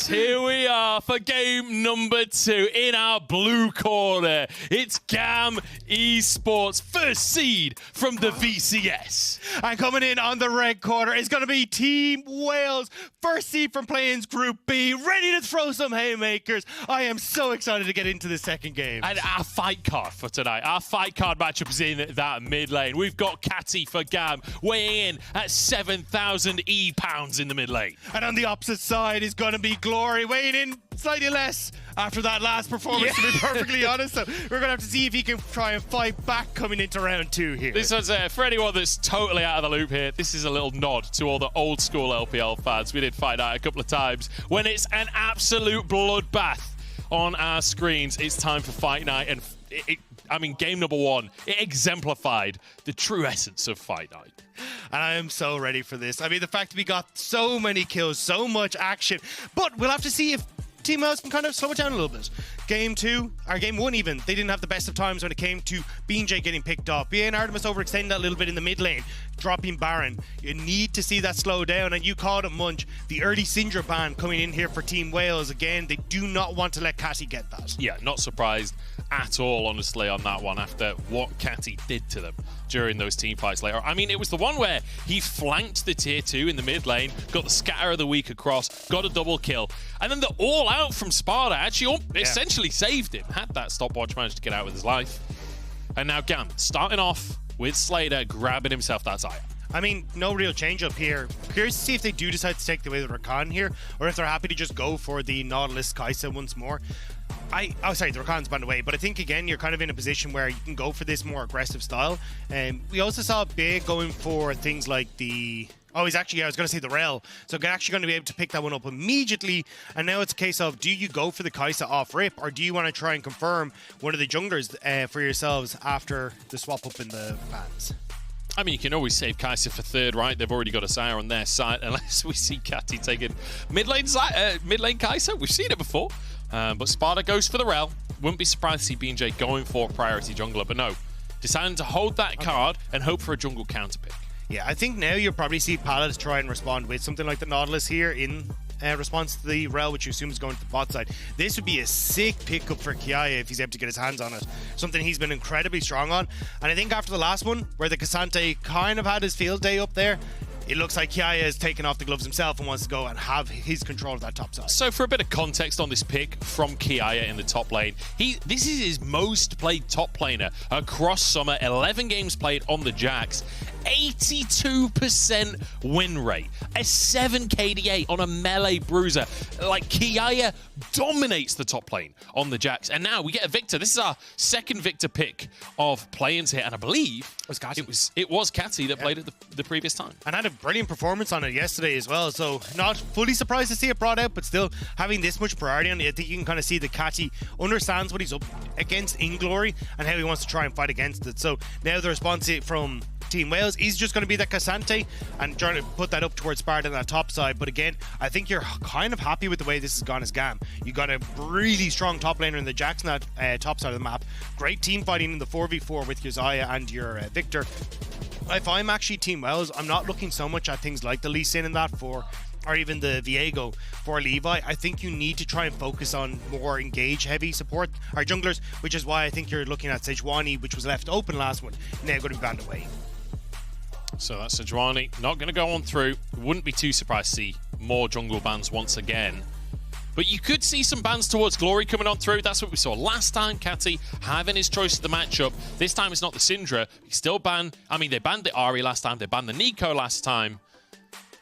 Yes, here we are for game number 2 in our blue corner. It's GAM Esports, first seed from the VCS. And coming in on the red corner is going to be Team Wales, first seed from Playing's Group B, ready to throw some haymakers. I am so excited to get into the second game. And our fight card for tonight, our fight card matchup is in that mid lane. We've got Kati for GAM weighing in at 7,000 pounds in the mid lane. And on the opposite side is going to be Glory, weighing in slightly less after that last performance, to be perfectly honest. So we're going to have to see if he can try and fight back coming into round 2 here. This was, for anyone that's totally out of the loop here, this is a little nod to all the old school LPL fans. We did find out a couple of times when it's an absolute bloodbath on our screens. It's time for fight night, and I mean, game number 1, it exemplified the true essence of fight night. And I am so ready for this. I mean, the fact that we got so many kills, so much action, but we'll have to see if Team Wales can kind of slow it down a little bit. Game 2, or game 1 even, they didn't have the best of times when it came to BeanJ getting picked up. BeanJ and Artemis overextended that a little bit in the mid lane, dropping Baron. You need to see that slow down, and you called it, Munch. The early Syndra ban coming in here for Team Wales. Again, they do not want to let Kati get that. Yeah, not surprised at all, honestly, on that one after what Kati did to them during those team fights later. I mean, it was the one where he flanked the tier 2 in the mid lane, got the scatter of the week across, got a double kill, and then the all out from Sparda actually essentially saved him. Had that stopwatch managed to get out with his life. And now GAM starting off with Slayder grabbing himself that Xayah. I mean, no real change up here. Curious to see if they do decide to take the way of the Rakan here, or if they're happy to just go for the Nautilus Xayah once more. Oh, sorry, the Rakan's banned away, but I think, again, you're kind of in a position where you can go for this more aggressive style. And we also saw Big going for things like the... Oh, he's actually, I was going to say the Rell. So they're actually going to be able to pick that one up immediately. And now it's a case of, do you go for the Xayah off rip, or do you want to try and confirm one of the junglers for yourselves after the swap up in the bans? I mean, you can always save Xayah for third, right? They've already got a Xayah on their side, unless we see Kati taking mid lane Xayah. We've seen it before. But Sparda goes for the Rell. Wouldn't be surprised to see BeanJ going for priority jungler, but no. Deciding to hold that card and hope for a jungle counter pick. Yeah, I think now you'll probably see Palace try and respond with something like the Nautilus here in response to the Rell, which you assume is going to the bot side. This would be a sick pickup for Kiaya if he's able to get his hands on it. Something he's been incredibly strong on. And I think after the last one, where the Cassante kind of had his field day up there, it looks like Kiaya has taken off the gloves himself and wants to go and have his control of that top side. So for a bit of context on this pick from Kiaya in the top lane, this is his most played top laner across summer, 11 games played on the Jax, 82% win rate, a 7 KDA on a melee bruiser. Like, Kiaya dominates the top lane on the Jax. And now we get a Viktor. This is our second Viktor pick of play-ins here, and I believe it was Kati that played it the previous time. And had a brilliant performance on it yesterday as well, so not fully surprised to see it brought out, but still having this much priority on it, I think you can kind of see that Kati understands what he's up against in Glory and how he wants to try and fight against it. So now the response from Team Wales is just going to be that Cassante and trying to put that up towards Sparda on that top side. But again, I think you're kind of happy with the way this has gone as GAM. You got a really strong top laner in the Jax on that top side of the map. Great team fighting in the 4v4 with your Xayah and your Viktor. If I'm actually Team Wales, I'm not looking so much at things like the Lee Sin in that or even the Viego for Levi. I think you need to try and focus on more engage-heavy support, or junglers, which is why I think you're looking at Sejuani, which was left open last one, now going to be banned away. So that's Sejuani not going to go on through. Wouldn't be too surprised to see more jungle bans once again. But you could see some bans towards Glory coming on through. That's what we saw last time. Kati having his choice of the matchup. This time it's not the Syndra. He still banned... I mean, they banned the Ahri last time. They banned the Nico last time.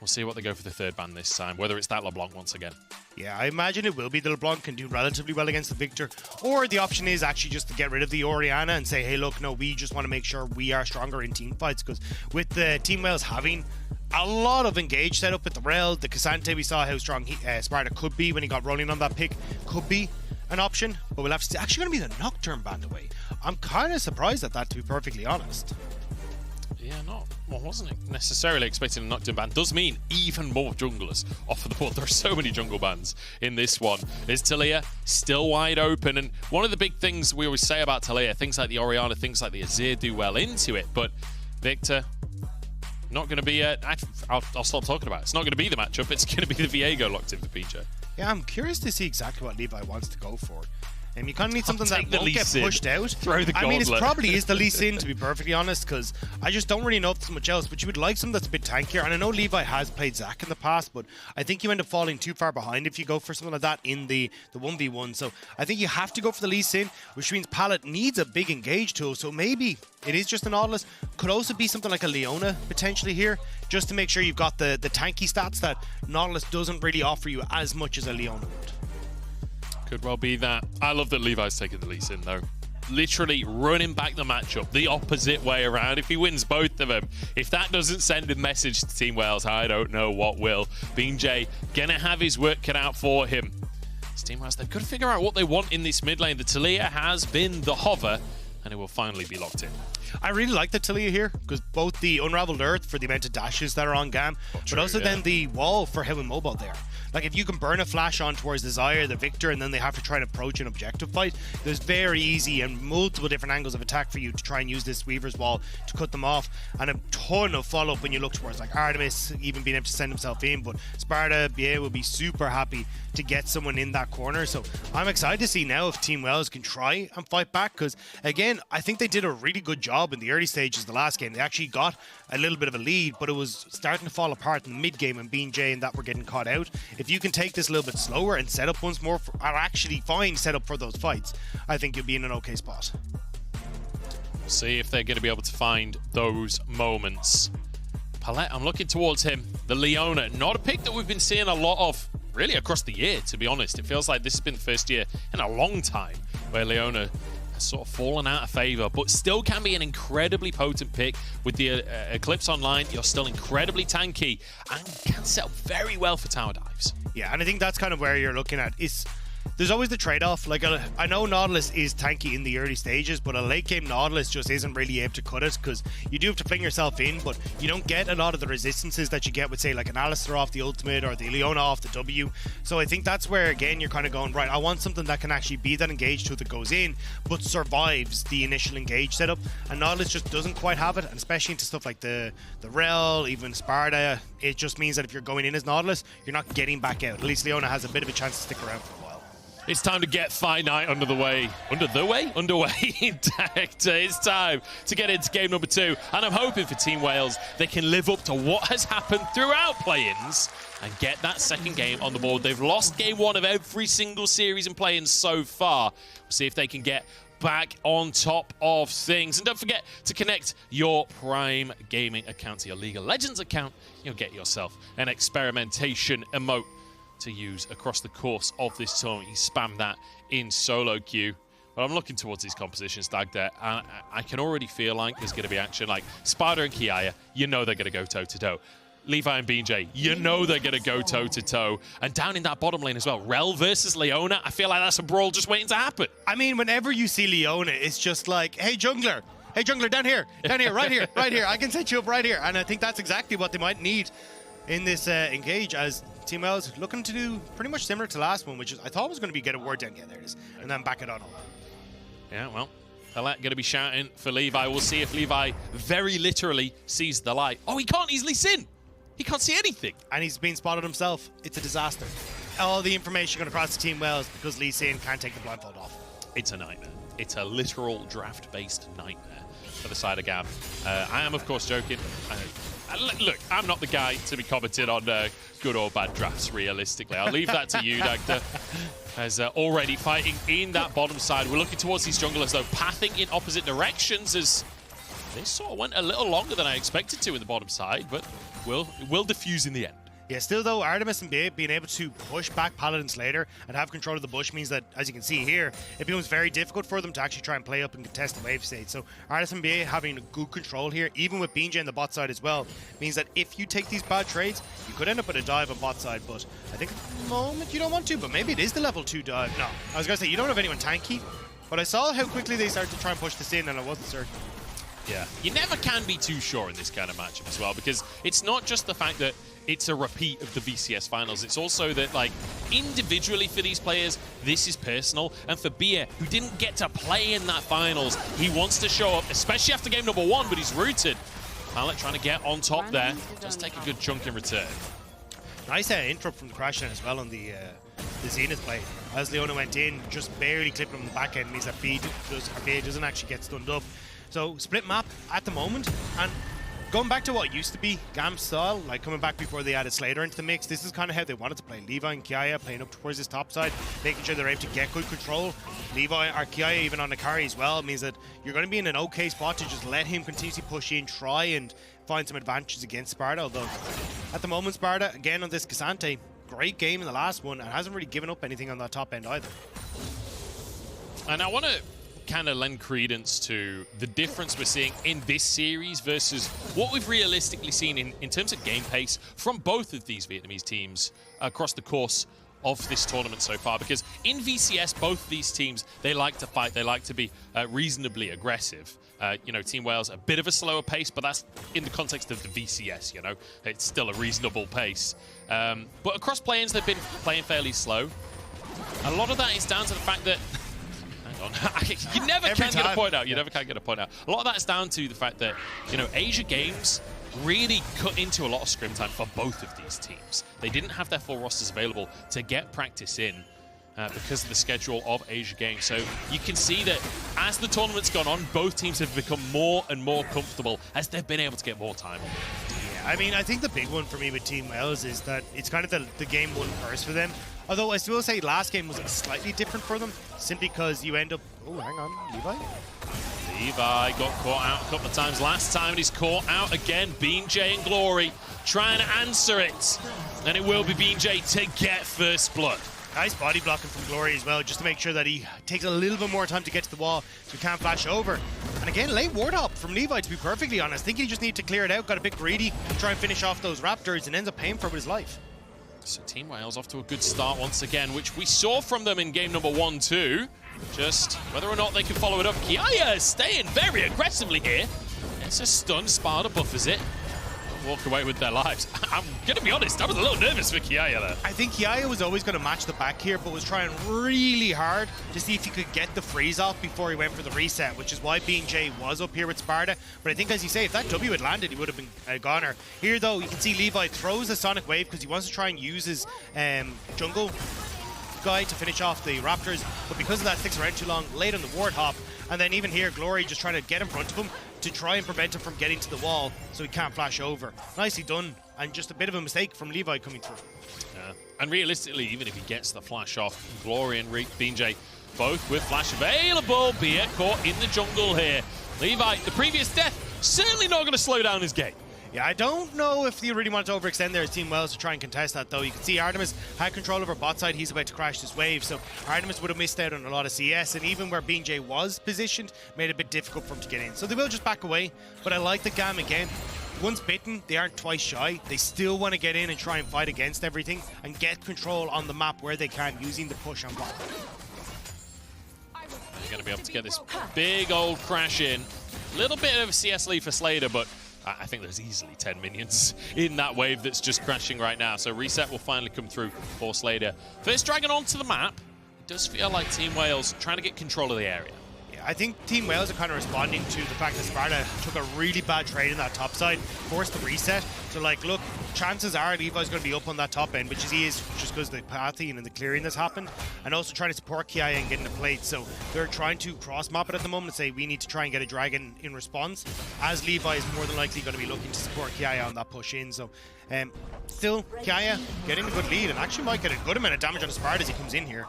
We'll see what they go for the third ban this time. Whether it's that LeBlanc once again. Yeah, I imagine it will be the LeBlanc, can do relatively well against the Viktor. Or the option is actually just to get rid of the Orianna and say, hey, look, no, we just want to make sure we are stronger in team fights. Because with the Team Wales having a lot of engage set up with the Rell, the Cassante, we saw how strong Sparda could be when he got rolling on that pick. Could be an option, but we'll have to see. Actually going to be the Nocturne banned away. I'm kind of surprised at that, to be perfectly honest. Yeah, wasn't necessarily expecting a Nocturne ban. Does mean even more junglers off of the board. There are so many jungle bans in this one. Is Taliyah still wide open? And one of the big things we always say about Taliyah, things like the Orianna, things like the Azir do well into it, but Viktor, not going to be I'll stop talking about it. It's not going to be the matchup. It's going to be the Viego locked in for BeanJ. Yeah, I'm curious to see exactly what Levi wants to go for. And you kind of need something that the won't get Lee pushed out. Throw the gauntlet. I mean, it probably is the Lee Sin, to be perfectly honest, because I just don't really know if there's much else. But you would like something that's a bit tankier. And I know Levi has played Zac in the past, but I think you end up falling too far behind if you go for something like that in the 1v1. So I think you have to go for the Lee Sin, which means Pallet needs a big engage tool. So maybe it is just an Nautilus. Could also be something like a Leona potentially here, just to make sure you've got the tanky stats that Nautilus doesn't really offer you as much as a Leona would. Could well be that. I love that Levi's taking the Lee Sin, though. Literally running back the matchup the opposite way around. If he wins both of them, if that doesn't send a message to Team Wales, I don't know what will. BeanJ gonna have his work cut out for him. It's Team Wales, they've got to figure out what they want in this mid lane. The Taliyah has been the hover, and it will finally be locked in. I really like the Taliyah here, because both the Unraveled Earth for the amount of dashes that are on GAM, but also then the wall for how immobile they are. Like, if you can burn a flash on towards the Xayah, the Viktor, and then they have to try and approach an objective fight, there's very easy and multiple different angles of attack for you to try and use this Weaver's Wall to cut them off, and a ton of follow-up when you look towards, like, Artemis even being able to send himself in, but Sparda, Viego will be super happy to get someone in that corner. So I'm excited to see now if Team Wales can try and fight back, because, again, I think they did a really good job in the early stages of the last game. They actually got a little bit of a lead, but it was starting to fall apart in the mid-game, and BeanJ and that were getting caught out. If you can take this a little bit slower and set up once more, or actually find set up for those fights, I think you'll be in an okay spot. We'll see if they're going to be able to find those moments. Palette, I'm looking towards him. The Leona, not a pick that we've been seeing a lot of really across the year, to be honest. It feels like this has been the first year in a long time where Leona has sort of fallen out of favor, but still can be an incredibly potent pick. With the Eclipse online, you're still incredibly tanky and can set up very well for tower dives. Yeah, and I think that's kind of where you're looking at. There's always the trade-off. Like, I know Nautilus is tanky in the early stages, but a late-game Nautilus just isn't really able to cut it, because you do have to fling yourself in, but you don't get a lot of the resistances that you get with, say, like an Alistair off the ultimate or the Leona off the W. So I think that's where, again, you're kind of going, right, I want something that can actually be that engage tool that goes in, but survives the initial engage setup, and Nautilus just doesn't quite have it, and especially into stuff like the Rell, even Sparda. It just means that if you're going in as Nautilus, you're not getting back out. At least Leona has a bit of a chance to stick around for a while. It's time to get Finite underway. It's time to get into game number 2. And I'm hoping for Team Wales, they can live up to what has happened throughout play-ins and get that second game on the board. They've lost game 1 of every single series in play-ins so far. We'll see if they can get back on top of things. And don't forget to connect your Prime Gaming account to your League of Legends account. You'll get yourself an experimentation emote to use across the course of this tournament. You spam that in solo queue. But I'm looking towards these compositions, Dag, there. I can already feel like there's going to be action. Like Sparda and Kiaya, you know they're going to go toe-to-toe. Levi and BeanJ, you know they're going to go toe-to-toe. And down in that bottom lane as well, Rell versus Leona, I feel like that's a brawl just waiting to happen. I mean, whenever you see Leona, it's just like, hey, jungler, down here, right here, I can set you up right here. And I think that's exactly what they might need in this engage, as Team Wales looking to do pretty much similar to last one, which is I thought was going to be get a word down. Yeah, there it is. And then back it on. Yeah, well, Palette going to be shouting for Levi. We'll see if Levi very literally sees the light. Oh, he can't easily sin. He can't see anything. And he's been spotted himself. It's a disaster. All the information going across to Team Wales because Lee Sin can't take the blindfold off. It's a nightmare. It's a literal draft-based nightmare for the side of GAM. I am, of course, joking. Look, I'm not the guy to be commenting on good or bad drafts, realistically. I'll leave that to you, Doctor. As already fighting in that bottom side. We're looking towards these junglers, though, pathing in opposite directions as this sort of went a little longer than I expected to in the bottom side, but will diffuse in the end. Yeah, still though, Artemis and BeanJ being able to push back Paladin and Slayder and have control of the bush means that, as you can see here, it becomes very difficult for them to actually try and play up and contest the wave state. So Artemis and BeanJ having a good control here, even with BeanJ on the bot side as well, means that if you take these bad trades, you could end up with a dive on bot side, but I think at the moment you don't want to, but maybe it is the level 2 dive. No, I was going to say, you don't have anyone tanky, but I saw how quickly they started to try and push this in and I wasn't certain. Yeah, you never can be too sure in this kind of matchup as well, because it's not just the fact that it's a repeat of the VCS finals. It's also that, like, individually for these players, this is personal. And for BeanJ, who didn't get to play in that finals, he wants to show up, especially after game number 1, but he's rooted. Palette trying to get on top there. Just take a good chunk in return. Nice interrupt from the Crash as well on the the Zenith play. As Leona went in, just barely clipped him on the back end, means that B doesn't actually get stunned up. So split map at the moment, and going back to what used to be GAM style, like coming back before they added Slayder into the mix, this is kind of how they wanted to play. Levi and Kiaya playing up towards this top side, making sure they're able to get good control. Levi or Kiaya even on the carry as well means that you're going to be in an okay spot to just let him continuously push in, try and find some advantages against Sparda. Although at the moment, Sparda, again on this K'Sante, great game in the last one and hasn't really given up anything on that top end either. And I want to kind of lend credence to the difference we're seeing in this series versus what we've realistically seen in terms of game pace from both of these Vietnamese teams across the course of this tournament so far. Because in VCS, both of these teams, they like to fight, they like to be reasonably aggressive. You know, Team Wales, a bit of a slower pace, but that's in the context of the VCS, you know. It's still a reasonable pace. But across play-ins, they've been playing fairly slow. A lot of that is down to the fact that you never can get a point out. You never can get a point out. A lot of that is down to the fact that, you know, Asia Games really cut into a lot of scrim time for both of these teams. They didn't have their full rosters available to get practice in because of the schedule of Asia Games. So you can see that as the tournament's gone on, both teams have become more and more comfortable as they've been able to get more time. Yeah, I mean, I think the big one for me with Team Wales is that it's kind of the game one first for them. Although I still say last game was slightly different for them, simply because you end up... Oh, hang on, Levi? Levi got caught out a couple of times last time, and he's caught out again. BeanJ and Glory trying to answer it. And it will be BeanJ to get first blood. Nice body blocking from Glory as well, just to make sure that he takes a little bit more time to get to the wall so he can't flash over. And again, late ward hop from Levi, to be perfectly honest. I think he just needs to clear it out, got a bit greedy, try and finish off those Raptors, and ends up paying for it with his life. So Team Wales off to a good start once again, which we saw from them in game number 1-2. Just whether or not they can follow it up. Kiaya is staying very aggressively here. It's a stun, Sparda buffers it. Walk away with their lives. I'm going to be honest, I was a little nervous for Kiaya there. I think Kiaya was always going to match the back here, but was trying really hard to see if he could get the freeze off before he went for the reset, which is why BeanJ was up here with Sparda. But I think, as you say, if that W had landed, he would have been a goner. Here, though, you can see Levi throws the Sonic Wave because he wants to try and use his jungle guy to finish off the Raptors, but because of that, sticks around too long, late on the ward hop. And then even here, Glory just trying to get in front of him to try and prevent him from getting to the wall so he can't flash over. Nicely done, and just a bit of a mistake from Levi coming through. Yeah. And realistically, even if he gets the flash off, Glory and BeanJ both with flash available. Bia caught in the jungle here. Levi, the previous death, certainly not going to slow down his game. Yeah, I don't know if they really want to overextend their Team Wales to try and contest that, though. You can see Artemis had control over bot side. He's about to crash this wave, so Artemis would have missed out on a lot of CS, and even where BeanJ was positioned, made it a bit difficult for him to get in. So they will just back away, but I like the GAM again. Once bitten, they aren't twice shy. They still want to get in and try and fight against everything and get control on the map where they can, using the push on bot. They're going to be able to get this big old crash in. A little bit of CS lead for Slayder, but I think there's easily 10 minions in that wave that's just crashing right now. So reset will finally come through for Slayder. First dragon onto the map. It does feel like Team Wales trying to get control of the area. Yeah, I think Team Wales are kind of responding to the fact that Sparda took a really bad trade in that top side, forced the reset. So, like, look, chances are Levi's going to be up on that top end, which he is just because of the pathing and the clearing that's happened, and also trying to support Kiaya and getting the plate. So they're trying to cross-map it at the moment and say we need to try and get a dragon in response, as Levi is more than likely going to be looking to support Kiaya on that push in. So still, Kiaya getting a good lead and actually might get a good amount of damage on the Sparda as he comes in here.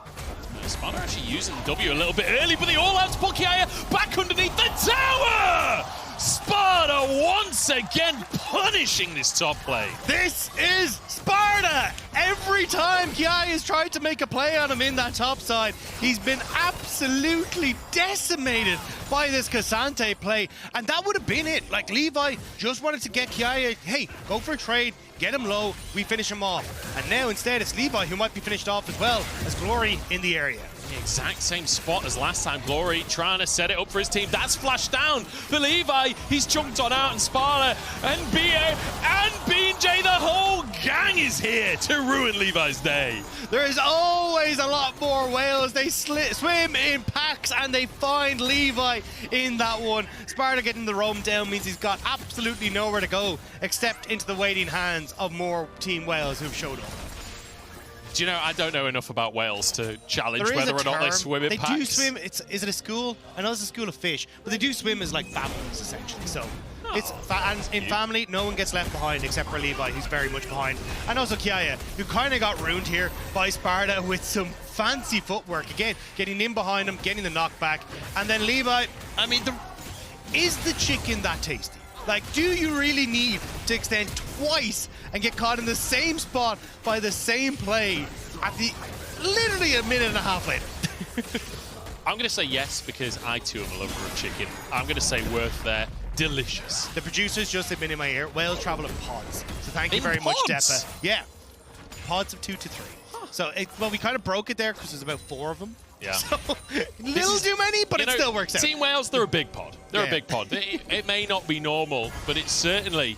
Sparda actually using W a little bit early, but they all out to put Kiaya back underneath the tower! Sparda once again punishing this top play. This is Sparda! Every time Kiaya has tried to make a play on him in that top side, he's been absolutely decimated by this K'Sante play, and that would have been it. Like, Levi just wanted to get Kiaya, hey, go for a trade, get him low, we finish him off. And now instead it's Levi who might be finished off as well as Glory in the area. The exact same spot as last time. Glory trying to set it up for his team. That's flashed down for Levi. He's jumped on out, and Sparda and BA and BeanJ, the whole gang is here to ruin Levi's day. There is always a lot more whales. They swim in packs and they find Levi in that one. Sparda getting the roam down means he's got absolutely nowhere to go except into the waiting hands of more Team Wales who've showed up. Do you know, I don't know enough about whales to challenge whether or not they swim in packs. They do swim. Is it a school? I know it's a school of fish, but they do swim as like families essentially. So it's and in family, no one gets left behind except for Levi, who's very much behind, and also Kiaya, who kind of got ruined here by Sparda with some fancy footwork again, getting in behind him, getting the knockback, and then Levi. I mean, is the chicken that tasty? Like, do you really need to extend twice and get caught in the same spot by the same play at the literally a minute and a half later? I'm going to say yes because I too am a lover of chicken. I'm going to say worth there. Delicious. The producers just have been in my ear. Whales travel in pods. So thank you very pods? much, Deppa. Yeah. Pods of 2 to 3. Huh. So, well, we kind of broke it there because there's about 4 of them. Yeah. So, little too many, but it still works out. Team Wales, they're a big pod. They're a big pod. It may not be normal, but it's certainly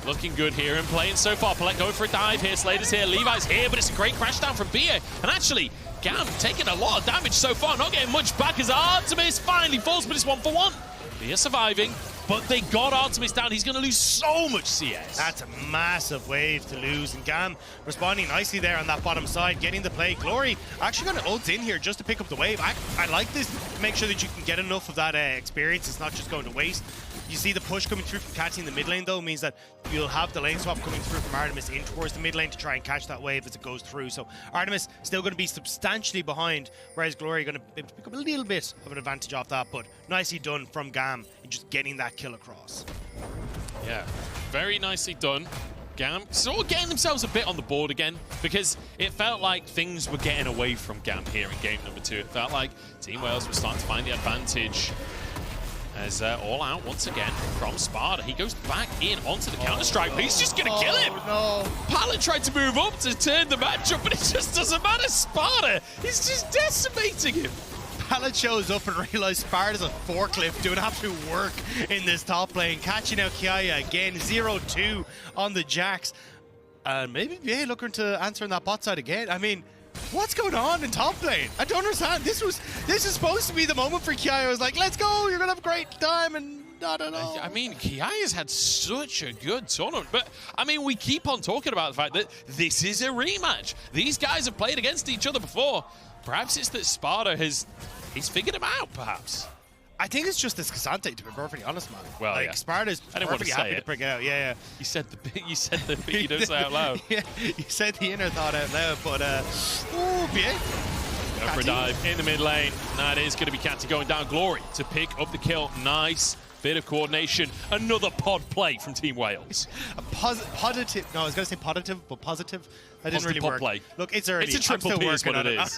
looking good here and playing so far. Palette going for a dive here. Slayder's here. Levi's here, but it's a great crash down from BeanJ. And actually, GAM taking a lot of damage so far, not getting much back as Artemis finally falls, but it's 1 for 1. BeanJ surviving, but they got Artemis down. He's going to lose so much CS. That's a massive wave to lose, and GAM responding nicely there on that bottom side, getting the play. Glory actually going to ult in here just to pick up the wave. I like this. Make sure that you can get enough of that experience. It's not just going to waste. You see the push coming through from Kati in the mid lane, though, means that you'll have the lane swap coming through from Artemis in towards the mid lane to try and catch that wave as it goes through. So Artemis still going to be substantially behind, whereas Glory going to pick up a little bit of an advantage off that, but nicely done from GAM in just getting that kill across. Yeah, very nicely done. GAM sort of getting themselves a bit on the board again, because it felt like things were getting away from GAM here in game number 2. It felt like Team Wales were starting to find the advantage. As all out once again from Sparda. He goes back in onto the counter-strike, but he's just going to kill him. No. Palette tried to move up to turn the match up, but it just doesn't matter. Sparda is just decimating him. Palette shows up and realizes Sparda's a forklift doing absolute work in this top lane. Catching out Kiaya again, 0-2 on the Jacks. And maybe BeanJ looking to answer on that bot side again. I mean, what's going on in top lane? I don't understand. This is supposed to be the moment for Kiaya. I was like, let's go, you're gonna have a great time, and not at all. I mean, Kiaya's had such a good tournament, but I mean, we keep on talking about the fact that this is a rematch. These guys have played against each other before. Perhaps it's that Sparda he's figured them out, perhaps. I think it's just this Cassante, to be perfectly honest, man. Well, like, yeah. Sparda's perfectly happy to bring it out. Yeah. You said the bit you don't say out loud. Yeah, you said the inner thought out loud, but BeanJ. Go for a dive in the mid lane. That is going to be Kati going down. Glory to pick up the kill. Nice bit of coordination. Another pod play from Team Wales. A positive. No, I was going to say positive, but positive. That didn't really work. Play. Look, it's early. It's a triple P is what it is.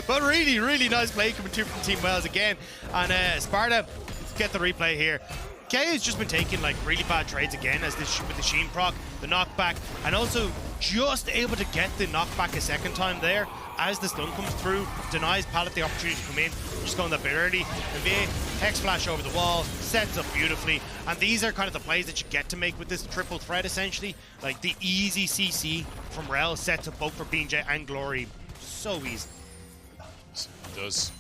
But really, really nice play coming through from Team Wales again. And Sparda, let's get the replay here. Xayah has just been taking like really bad trades again as this with the Sheen proc, the knockback, and also just able to get the knockback a second time there as the stun comes through, denies Palette the opportunity to come in, just going that bit early. And BeanJ, Hex Flash over the wall, sets up beautifully, and these are kind of the plays that you get to make with this triple threat essentially. Like the easy CC from Rell sets up both for BeanJ and Glory. So easy. It does.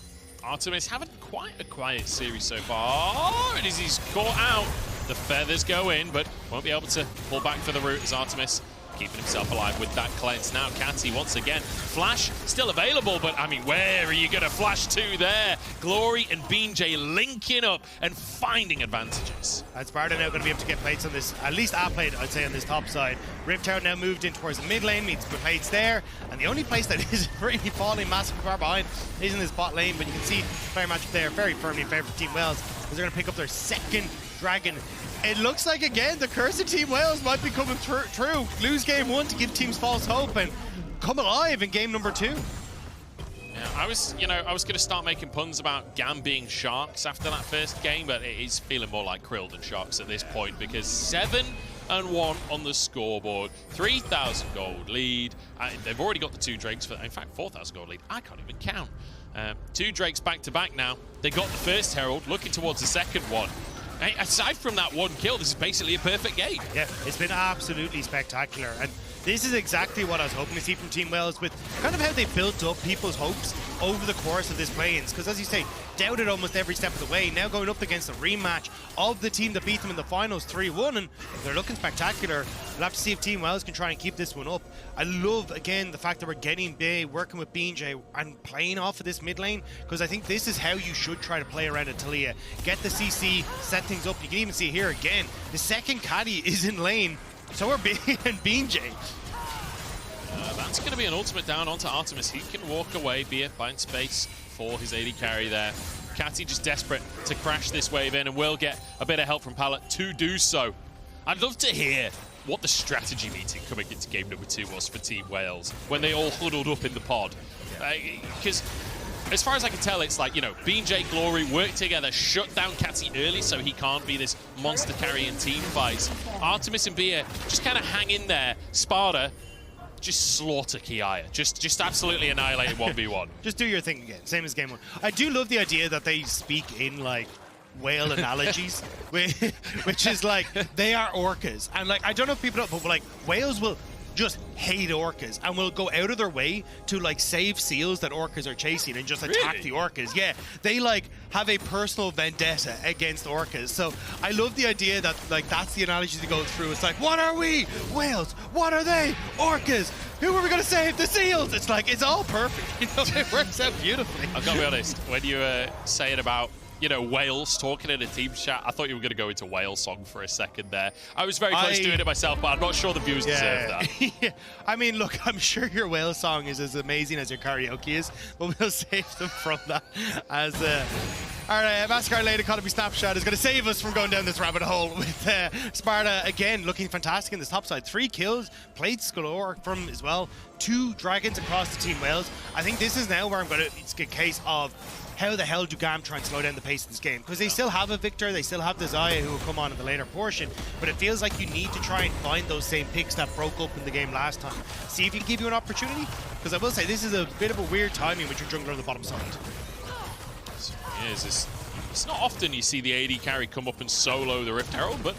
Artemis having quite a quiet series so far, and as he's caught out, the feathers go in, but won't be able to pull back for the root as Artemis keeping himself alive with that cleanse. Now Kati once again, flash still available, but I mean, where are you going to flash to there? Glory and BeanJ linking up and finding advantages. And Sparda now going to be able to get plates on this, at least a plate, I'd say, on this top side. Riptown now moved in towards the mid lane, meets the plates there, and the only place that is really falling massively far behind is in this bot lane, but you can see player matchup there very firmly in favor of Team Wales, as they're going to pick up their second dragon. It looks like, again, the curse of Team Wales might be coming true. Lose game 1 to give teams false hope and come alive in game number 2. Yeah, I was going to start making puns about GAM being sharks after that first game, but it is feeling more like krill than sharks at this point, because 7-1 on the scoreboard, 3,000 gold lead. They've already got the 2 drakes, in fact, 4,000 gold lead. I can't even count. 2 drakes back to back now. They got the first herald, looking towards the second one. Hey, aside from that 1 kill, this is basically a perfect game. Yeah, it's been absolutely spectacular. And this is exactly what I was hoping to see from Team Wales, with kind of how they built up people's hopes over the course of this play-ins. Because as you say, doubted almost every step of the way. Now going up against a rematch of the team that beat them in the finals 3-1, and they're looking spectacular. We'll have to see if Team Wells can try and keep this one up. I love, again, the fact that we're getting big, working with BeanJ and playing off of this mid lane, because I think this is how you should try to play around a Taliyah. Get the CC, set things up. You can even see here again, the second Kati is in lane, so are BeanJ. That's going to be an ultimate down onto Artemis. He can walk away, be it, find space for his AD carry there. Kati just desperate to crash this wave in and will get a bit of help from Pallet to do so. I'd love to hear what the strategy meeting coming into game number 2 was for Team Wales when they all huddled up in the pod. Because as far as I can tell, it's like, you know, BeanJ, Glory work together, shut down Kati early so he can't be this monster carry in team fights. Artemis and Bia just kind of hang in there. Sparda just slaughter Kiaya. Just absolutely annihilate 1v1. Just do your thing again, same as game 1. I do love the idea that they speak in like whale analogies, which is like they are orcas, and like I don't know if people know, but like whales will just hate orcas and will go out of their way to like save seals that orcas are chasing and just attack the orcas. Yeah, they like have a personal vendetta against orcas. So I love the idea that like that's the analogy to go through. It's like, what are we? Whales. What are they? Orcas. Who are we going to save? The seals. It's like, it's all perfect. You know, it works out beautifully. I've got to be honest, when you say it about, you know, Wales talking in a team chat, I thought you were going to go into Wales song for a second there. I was very close to doing it myself, but I'm not sure the viewers deserve that. Yeah. I mean, look, I'm sure your Wales song is as amazing as your karaoke is, but we'll save them from that. As our Mascot Lane Economy Snapshot is going to save us from going down this rabbit hole with Sparda, again, looking fantastic in this top side. 3 kills, plates galore from as well. 2 dragons across the Team Wales. I think this is now where I'm going to, it's a case of how the hell do GAM try and slow down the pace of this game? Because they still have a Viktor, they still have the Xayah who will come on in the later portion, but it feels like you need to try and find those same picks that broke up in the game last time. See if he can give you an opportunity, because I will say this is a bit of a weird timing with your jungler on the bottom side. It is. It's not often you see the AD carry come up and solo the Rift Herald, but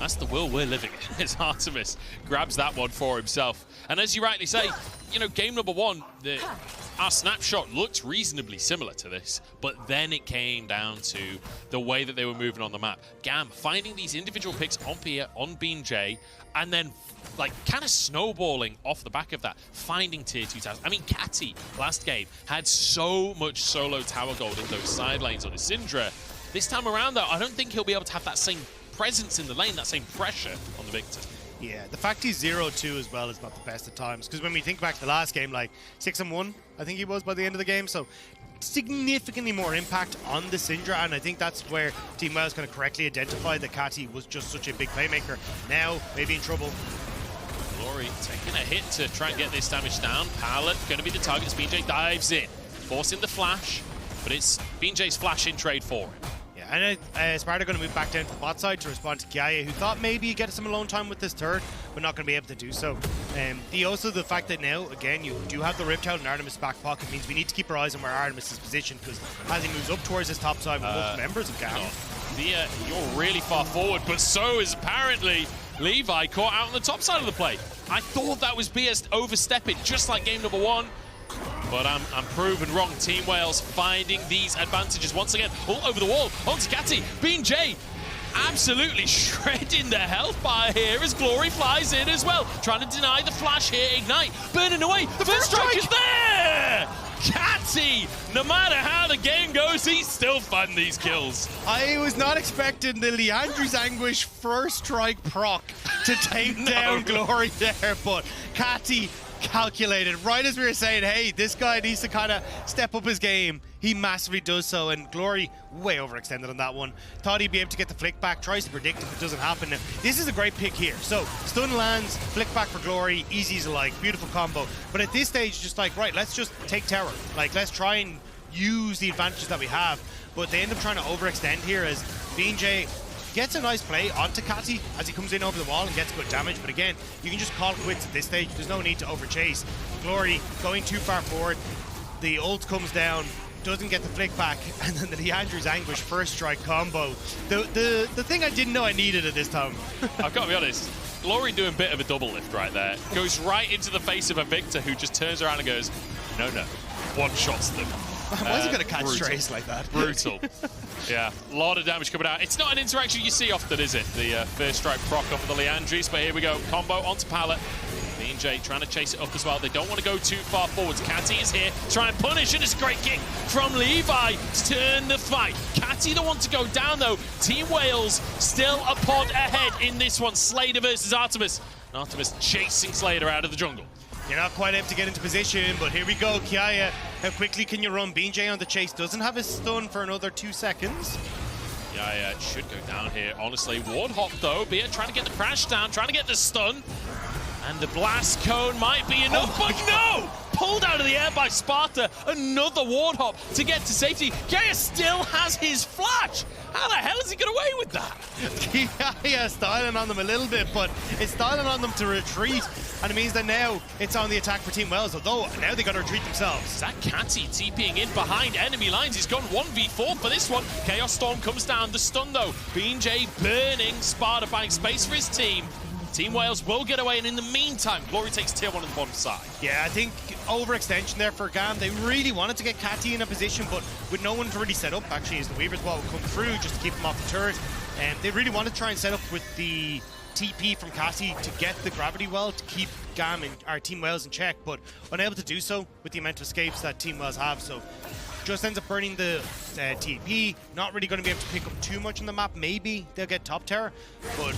that's the world we're living in. As Artemis grabs that one for himself. And as you rightly say, you know, game number 1, our snapshot looked reasonably similar to this, but then it came down to the way that they were moving on the map. GAM finding these individual picks on Pia, on BeanJ, and then like kind of snowballing off the back of that, finding tier 2 towers. I mean, Kati last game had so much solo tower gold in those side lanes on his Syndra. This time around though, I don't think he'll be able to have that same presence in the lane, that same pressure on the Viktor. Yeah, the fact he's 0-2 as well is not the best at times, because when we think back to the last game, like 6-1, I think he was by the end of the game, so significantly more impact on the Syndra, and I think that's where Team Wales kind of correctly identified that Kati was just such a big playmaker. Now, maybe in trouble. Glory taking a hit to try and get this damage down. Pallet going to be the target as BeanJ dives in, forcing the flash, but it's BeanJ's flash in trade for him. And Sparda going to move back down to the bot side to respond to Kiaya, who thought maybe he'd get some alone time with this turret, but not going to be able to do so. Also, the fact that now, again, you do have the Rift Herald in Artemis' back pocket means we need to keep our eyes on where Artemis is positioned, because as he moves up towards his top side with multiple members of GAM. You're really far forward, but so is apparently Levi caught out on the top side of the play. I thought that was BS overstepping, just like game number 1. But I'm proven wrong. Team Wales finding these advantages once again. All over the wall. Onto Kati. BeanJ absolutely shredding the health bar here as Glory flies in as well. Trying to deny the flash here. Ignite. Burning away. The first strike is there! Kati, no matter how the game goes, he's still finding these kills. I was not expecting the Leandre's Anguish first strike proc to take down Glory there, but Kati calculated. Right as we were saying, hey, this guy needs to kind of step up his game. He massively does so, and Glory way overextended on that one. Thought he'd be able to get the flick back, tries to predict if it doesn't happen. Now, this is a great pick here. So, stun lands, flick back for Glory, easy as a like, beautiful combo. But at this stage, just like, right, let's just take tower. Like, let's try and use the advantages that we have. But they end up trying to overextend here as BeanJ gets a nice play onto Kati as he comes in over the wall and gets good damage. But again, you can just call quits at this stage. There's no need to overchase. Glory going too far forward. The ult comes down, doesn't get the flick back, and then the Leandre's Anguish first strike combo. The thing I didn't know I needed at this time. I've got to be honest, Glory doing a bit of a double lift right there. Goes right into the face of a Viktor who just turns around and goes, no, no. one-shots them. Why is he going to catch strays like that? Brutal. Yeah, a lot of damage coming out. It's not an interaction you see often, is it? The first strike proc off of the Leandris, but here we go. Combo onto pallet. BeanJ trying to chase it up as well. They don't want to go too far forwards. Kati is here, trying to punish, and it's a great kick from Levi to turn the fight. Kati the one to go down, though. Team Wales still a pod ahead in this one. Slayder versus Artemis. And Artemis chasing Slayder out of the jungle. You're not quite able to get into position, but here we go. Kiaya, how quickly can you run? BeanJ on the chase, doesn't have his stun for another 2 seconds. Yeah, it should go down here, honestly. Ward hop, though. Bia trying to get the crash down, trying to get the stun. And the blast cone might be enough, but no! Pulled out of the air by Sparda. Another ward hop to get to safety. Xayah still has his flash. How the hell has he got away with that? Kiaya styling on them a little bit, but it's styling on them to retreat. And it means that now it's on the attack for Team Wales, although now they got to retreat themselves. Is that Kati TPing in behind enemy lines? He's gone 1v4 for this one. Chaos Storm comes down, the stun though. BeanJ burning, Sparda finding space for his team. Team Wales will get away, and in the meantime, Glory takes tier 1 on the bottom side. Yeah, I think overextension there for GAM. They really wanted to get Kati in a position, but with no one to really set up, actually, as the Weaver's Wall would come through just to keep him off the turret. And they really wanted to try and set up with the TP from Kati to get the gravity well to keep GAM and our Team Wales in check, but unable to do so with the amount of escapes that Team Wales have. So just ends up burning the TP, not really going to be able to pick up too much on the map. Maybe they'll get top tower, but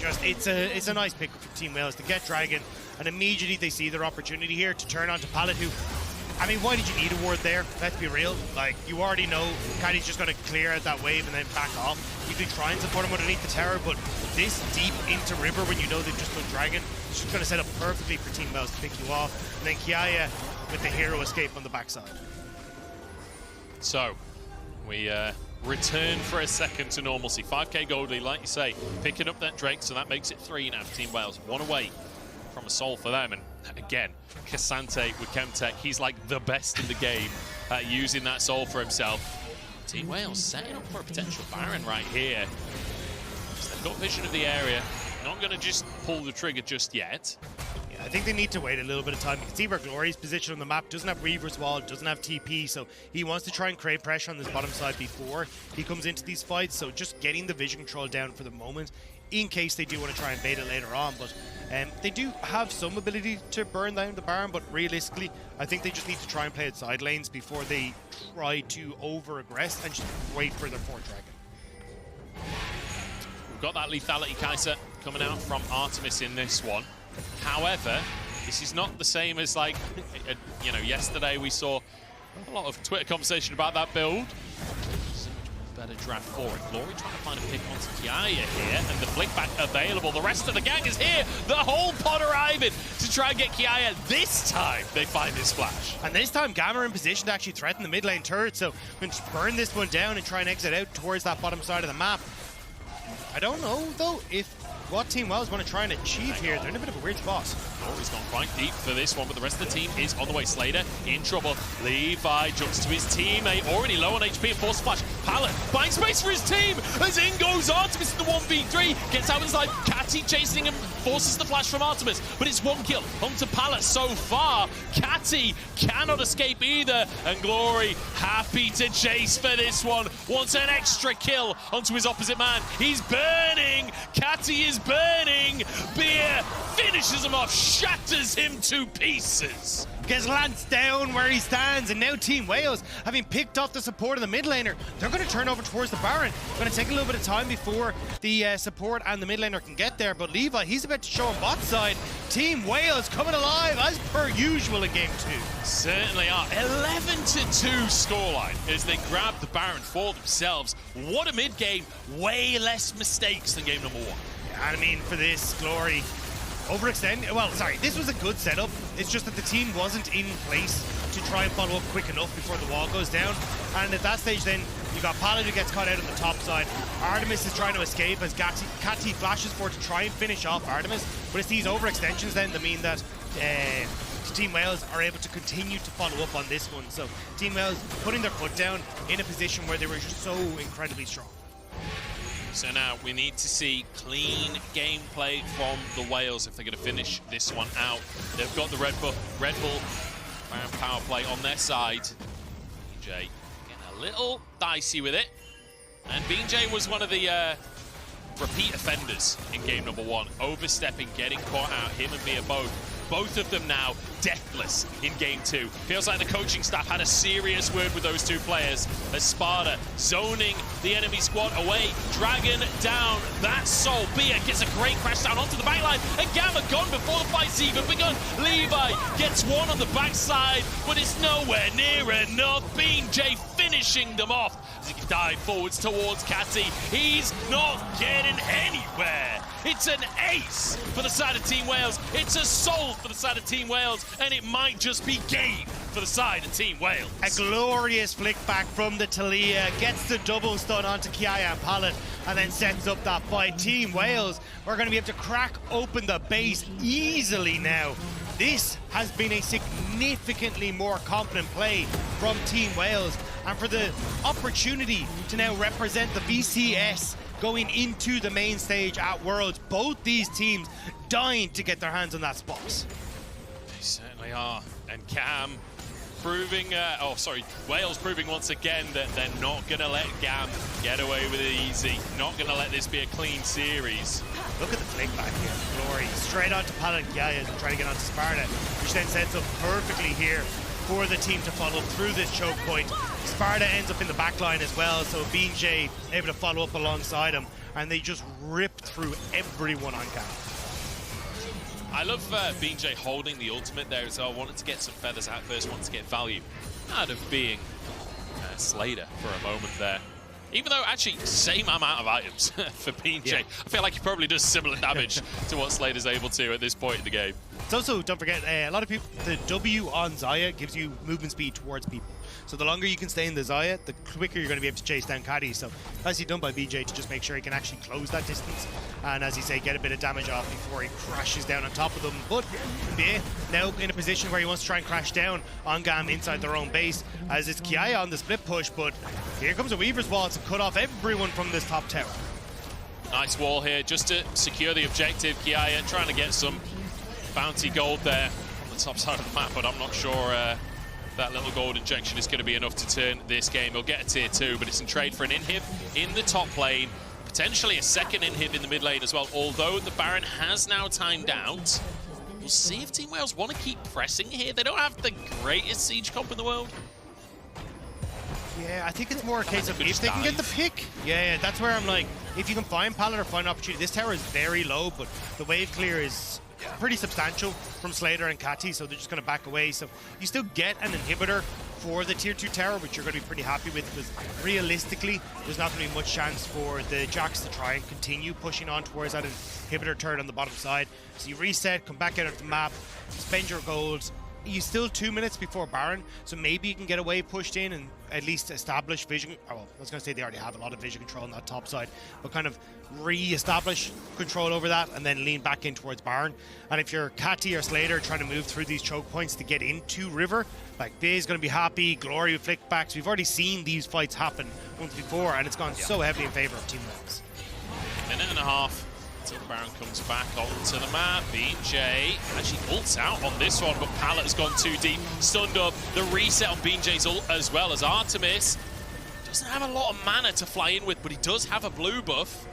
just it's a nice pick for Team Wales to get Dragon, and immediately they see their opportunity here to turn onto Pallet, who, I mean, why did you need a ward there? Let's be real. Like, you already know Kati's just going to clear out that wave and then back off. You could try and support him underneath the tower, but this deep into river when you know they've just done Dragon, it's just going to set up perfectly for Team Wales to pick you off. And then Kiaya with the hero escape on the backside. So, we return for a second to normalcy. 5k gold lead, like you say, picking up that Drake, so that makes it 3 now for Team Wales. 1 away from a soul for them. And again, Cassante with Chemtech, he's like the best in the game at using that soul for himself. Team Wales setting up for a potential Baron right here. So they've got vision of the area. Not going to just pull the trigger just yet. I think they need to wait a little bit of time. You can see where Glory's position on the map, doesn't have Weaver's Wall, doesn't have TP, so he wants to try and create pressure on this bottom side before he comes into these fights. So just getting the vision control down for the moment, in case they do want to try and bait it later on. But they do have some ability to burn down the Baron, but realistically, I think they just need to try and play it side lanes before they try to over-aggress and just wait for their 4th Dragon. We've got that lethality Kaiser coming out from Artemis in this one. However, this is not the same as, like, you know, yesterday we saw a lot of Twitter conversation about that build. So much better draft for it. Glory trying to find a pick onto Kiaya here, and the flick back available. The rest of the gang is here. The whole pod arriving to try and get Kiaya. This time they find his flash. And this time Gamma are in position to actually threaten the mid lane turret, so we're going to burn this one down and try and exit out towards that bottom side of the map. I don't know, though, if what Team Wales want to try and achieve here. They're in a bit of a weird spot. Glory's gone quite deep for this one, but the rest of the team is on the way. Slayder in trouble. Levi jumps to his teammate, already low on HP and force splash. Pallet finds space for his team as in goes Artemis in the 1v3. Gets out of his life. Kati chasing him, forces the flash from Artemis, but it's 1 kill onto Pallet so far. Kati cannot escape either, and Glory happy to chase for this one. Wants an extra kill onto his opposite man. He's burning. Kati is burning. Beer finishes him off, shatters him to pieces. Gets Lance down where he stands, and now Team Wales, having picked off the support of the mid laner, they're going to turn over towards the Baron. Going to take a little bit of time before the support and the mid laner can get there, but Levi, he's about to show on bot side. Team Wales coming alive as per usual in game 2. Certainly are. 11-2 scoreline as they grab the Baron for themselves. What a mid game, way less mistakes than game number 1. I mean, for this, Glory overextend. Well, sorry, this was a good setup. It's just that the team wasn't in place to try and follow up quick enough before the wall goes down. And at that stage, then you got Pallet who gets caught out on the top side. Artemis is trying to escape as Kati flashes for it to try and finish off Artemis. But it's these overextensions then that mean that Team Wales are able to continue to follow up on this one. So Team Wales putting their foot down in a position where they were just so incredibly strong. So now we need to see clean gameplay from the Wales if they're going to finish this one out. They've got the Red Bull Baron power play on their side. BeanJ getting a little dicey with it. And BeanJ was one of the repeat offenders in game number 1. Overstepping, getting caught out, him and Mia both. Both of them now deathless in game 2. Feels like the coaching staff had a serious word with those two players as Sparda zoning the enemy squad away. Dragon down. That's Soul. Bia gets a great crash down onto the backline. And GAM are gone before the fight's even begun. Levi gets one on the backside, but it's nowhere near enough. BeanJ finishing them off as he dive forwards towards Kati. He's not getting anywhere. It's an ace for the side of Team Wales. It's a soul for the side of Team Wales. And it might just be game for the side of Team Wales. A glorious flick back from the Taliyah. Gets the double stun onto Kiaya and Pallet. And then sets up that fight. Team Wales are going to be able to crack open the base easily now. This has been a significantly more confident play from Team Wales. And for the opportunity to now represent the VCS going into the main stage at Worlds, both these teams dying to get their hands on that spot. They certainly are. And GAM proving, Wales proving once again that they're not going to let GAM get away with it easy. Not going to let this be a clean series. Look at the flick back here. Glory. Straight onto Pallet and Xayah trying to get onto Sparda, which then sets up perfectly here for the team to follow through this choke point. Sparda ends up in the back line as well, so BeanJ able to follow up alongside him, and they just rip through everyone on GAM. I love BeanJ holding the ultimate there as well. Wanted to get some feathers out first, wanted to get value out of being Slayder for a moment there. Even though, actually, same amount of items for BeanJ. Yeah. I feel like he probably does similar damage to what Slayder's able to at this point in the game. It's also, don't forget, a lot of people, the W on Xayah gives you movement speed towards people. So the longer you can stay in the Xayah, the quicker you're going to be able to chase down Kati. So nicely done by BeanJ to just make sure he can actually close that distance. And as you say, get a bit of damage off before he crashes down on top of them. But yeah, now in a position where he wants to try and crash down on GAM inside their own base, as it's Kiaya on the split push. But here comes a Weaver's Wall to cut off everyone from this top tower. Nice wall here just to secure the objective. Kiaya trying to get some bounty gold there on the top side of the map, but I'm not sure that little gold injection is going to be enough to turn this game. He'll get a tier 2, but it's in trade for an inhib in the top lane, potentially a second inhib in the mid lane as well, although the Baron has now timed out. We'll see if Team Wales want to keep pressing here. They don't have the greatest siege comp in the world. Yeah, I think it's more a case of if they can get the pick. Yeah, that's where I'm like, if you can find Pallet or find an opportunity. This tower is very low, but the wave clear is pretty substantial from Slayder and Kati, so they're just going to back away. So you still get an inhibitor for the tier 2 tower, which you're going to be pretty happy with, because realistically, there's not going to be much chance for the Jacks to try and continue pushing on towards that inhibitor turret on the bottom side. So you reset, come back out of the map, spend your golds. You still 2 minutes before Baron, so maybe you can get a wave pushed in and at least establish vision. Oh, well, I was going to say they already have a lot of vision control on that top side, but kind of re-establish control over that and then lean back in towards Baron. And if you're Kati or Slayder trying to move through these choke points to get into River, like Bay's going to be happy. Glory with flick backs. We've already seen these fights happen once before, and it's gone so heavily in favor of Team Wales. Minute and a half until Baron comes back onto the map. BeanJ actually ults out on this one, but Pallet has gone too deep. Stunned up. The reset on BeanJ's ult as well, as Artemis doesn't have a lot of mana to fly in with, but he does have a blue buff.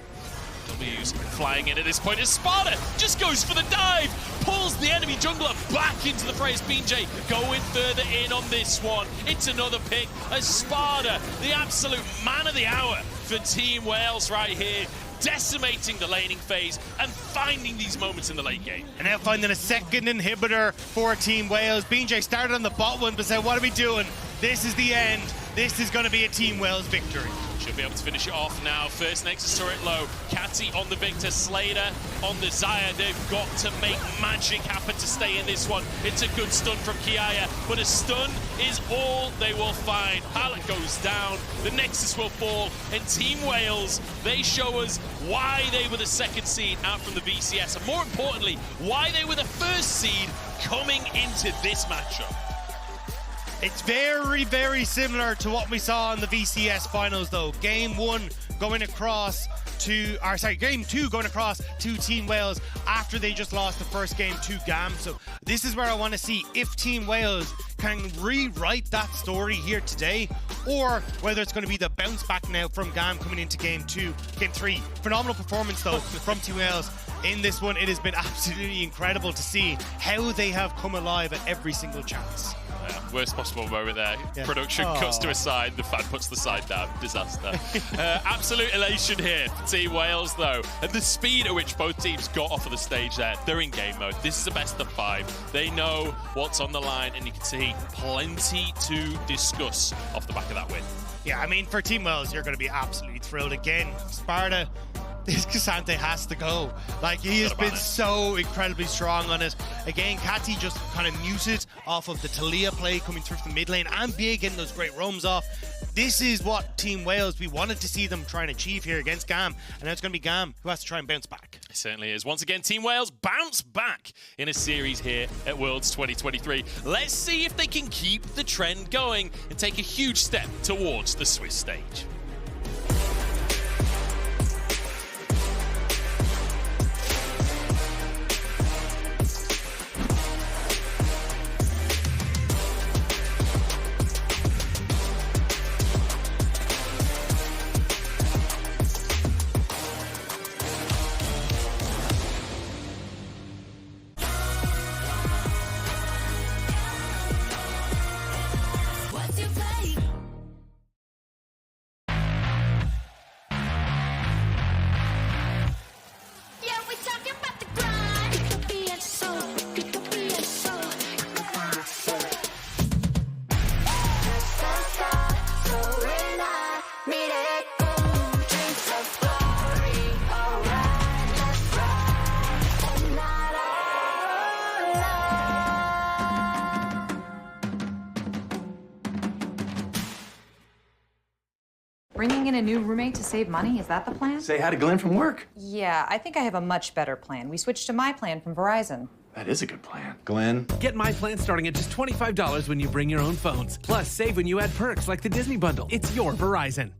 W's flying in at this point as Sparda just goes for the dive, pulls the enemy jungler back into the fray as BeanJ going further in on this one. It's another pick as Sparda, the absolute man of the hour for Team Wales right here, decimating the laning phase and finding these moments in the late game. And now finding a second inhibitor for Team Wales. BeanJ started on the bot one, but said, what are we doing? This is the end. This is going to be a Team Wales victory. Should be able to finish it off now. First Nexus turret low. Kati on the Viktor, Slayder on the Xayah. They've got to make magic happen to stay in this one. It's a good stun from Kiaya, but a stun is all they will find. Pallet goes down, the Nexus will fall, and Team Wales, they show us why they were the second seed out from the VCS, and more importantly, why they were the first seed coming into this matchup. It's very, very similar to what we saw in the VCS finals, though. Game 1 going across to, Game 2 going across to Team Wales after they just lost the first game to GAM. So this is where I want to see if Team Wales can rewrite that story here today, or whether it's going to be the bounce back now from GAM coming into game 3. Phenomenal performance though from Team Wales in this one. It has been absolutely incredible to see how they have come alive at every single chance. Worst possible moment there. Yeah. Production cuts to a side, the fan puts the side down. Disaster. Absolute elation here for Team Wales, though. And the speed at which both teams got off of the stage there, they're in game mode. This is the best of 5. They know what's on the line, and you can see plenty to discuss off the back of that win. Yeah, I mean, for Team Wales, you're going to be absolutely thrilled. Again, Sparda, this K'Sante has to go. Like, he has been so incredibly strong on it. Again, Kati just kind of muted off of the Taliyah play coming through from the mid lane, and BeanJ getting those great roams off. This is what Team Wales, we wanted to see them try and achieve here against GAM, and now it's going to be GAM who has to try and bounce back. It certainly is. Once again, Team Wales bounce back in a series here at Worlds 2023. Let's see if they can keep the trend going and take a huge step towards the Swiss stage. Bringing in a new roommate to save money, is that the plan? Say hi to Glenn from work. Yeah, I think I have a much better plan. We switched to my plan from Verizon. That is a good plan. Glenn? Get my plan starting at just $25 when you bring your own phones. Plus, save when you add perks like the Disney Bundle. It's your Verizon.